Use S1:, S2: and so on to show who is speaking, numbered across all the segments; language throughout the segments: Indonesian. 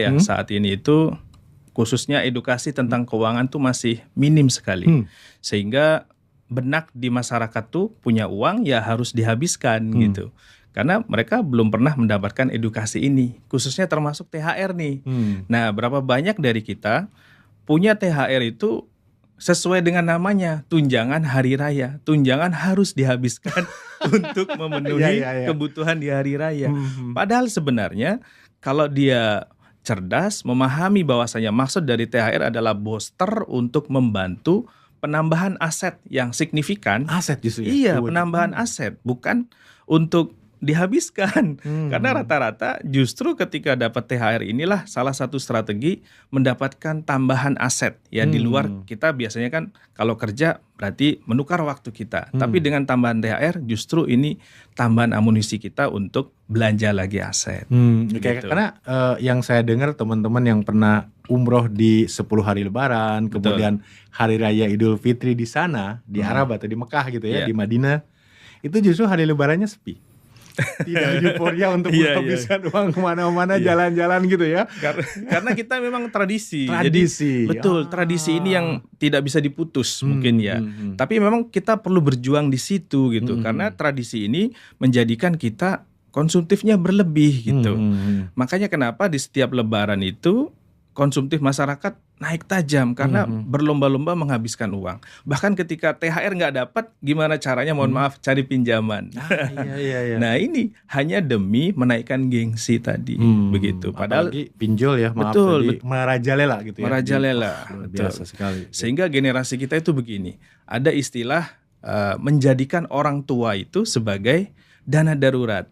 S1: Ya, saat ini itu khususnya edukasi tentang keuangan tuh masih minim sekali. Sehingga benak di masyarakat tuh punya uang ya harus dihabiskan gitu. Karena mereka belum pernah mendapatkan edukasi ini, khususnya termasuk THR nih. Nah, berapa banyak dari kita punya THR itu sesuai dengan namanya, tunjangan hari raya. Tunjangan harus dihabiskan untuk memenuhi kebutuhan di hari raya. Padahal sebenarnya kalau dia cerdas, memahami bahwasanya maksud dari THR adalah booster untuk membantu penambahan aset yang signifikan.
S2: Aset justru ya?
S1: Iya, penambahan aset, bukan untuk dihabiskan. Karena rata-rata justru ketika dapat THR inilah salah satu strategi mendapatkan tambahan aset. Ya di luar kita biasanya kan kalau kerja berarti menukar waktu kita. Tapi dengan tambahan THR justru ini tambahan amunisi kita untuk belanja lagi aset.
S2: Gitu. Karena yang saya dengar teman-teman yang pernah umroh di 10 hari lebaran, kemudian hari raya Idul Fitri di sana, di Arab atau di Mekah gitu ya, di Madinah, itu justru hari lebarannya sepi. Tidak euforia untuk menghabiskan uang kemana-mana, jalan-jalan gitu ya.
S1: Karena kita memang tradisi. Jadi, betul, tradisi ini yang tidak bisa diputus mungkin ya. Tapi memang kita perlu berjuang di situ gitu. Karena tradisi ini menjadikan kita konsumtifnya berlebih gitu. Makanya kenapa di setiap lebaran itu konsumtif masyarakat naik tajam karena berlomba-lomba menghabiskan uang. Bahkan ketika THR nggak dapat, gimana caranya? Mohon maaf, cari pinjaman. Nah ini hanya demi menaikkan gengsi tadi, begitu. Padahal
S2: apalagi pinjol ya, maaf tadi merajalela gitu ya.
S1: Merajalela,
S2: biasa sekali.
S1: Sehingga generasi kita itu begini, ada istilah menjadikan orang tua itu sebagai dana darurat.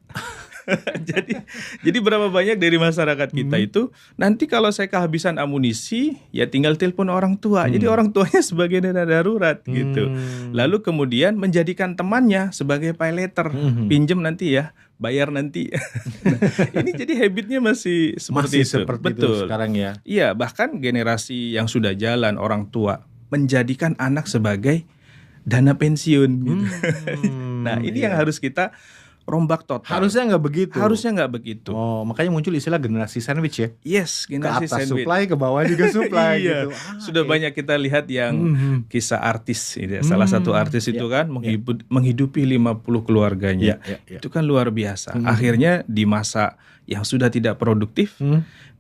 S1: Jadi berapa banyak dari masyarakat kita itu nanti kalau saya kehabisan amunisi ya tinggal telepon orang tua. Jadi orang tuanya sebagai dana darurat gitu. Lalu kemudian menjadikan temannya sebagai pay later, pinjem nanti ya, bayar nanti. Nah, ini jadi habitnya masih seperti itu.
S2: Betul. Sekarang ya.
S1: Iya, bahkan generasi yang sudah jalan orang tua menjadikan anak sebagai dana pensiun gitu. Nah, ini yang harus kita rombak total.
S2: Harusnya nggak begitu. Oh, makanya muncul istilah generasi sandwich ya.
S1: Yes, generasi
S2: ke atas
S1: sandwich.
S2: Supply, ke bawah juga supply gitu.
S1: Sudah banyak kita lihat yang kisah artis gitu. Salah satu artis itu kan menghidupi 50 keluarganya. Itu kan luar biasa. Akhirnya di masa yang sudah tidak produktif,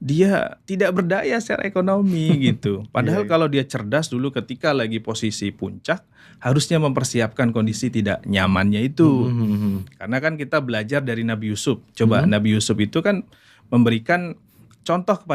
S1: dia tidak berdaya secara ekonomi gitu. Padahal kalau dia cerdas dulu ketika lagi posisi puncak, harusnya mempersiapkan kondisi tidak nyamannya itu. Karena kan kita belajar dari Nabi Yusuf. Coba Nabi Yusuf itu kan memberikan contoh kepada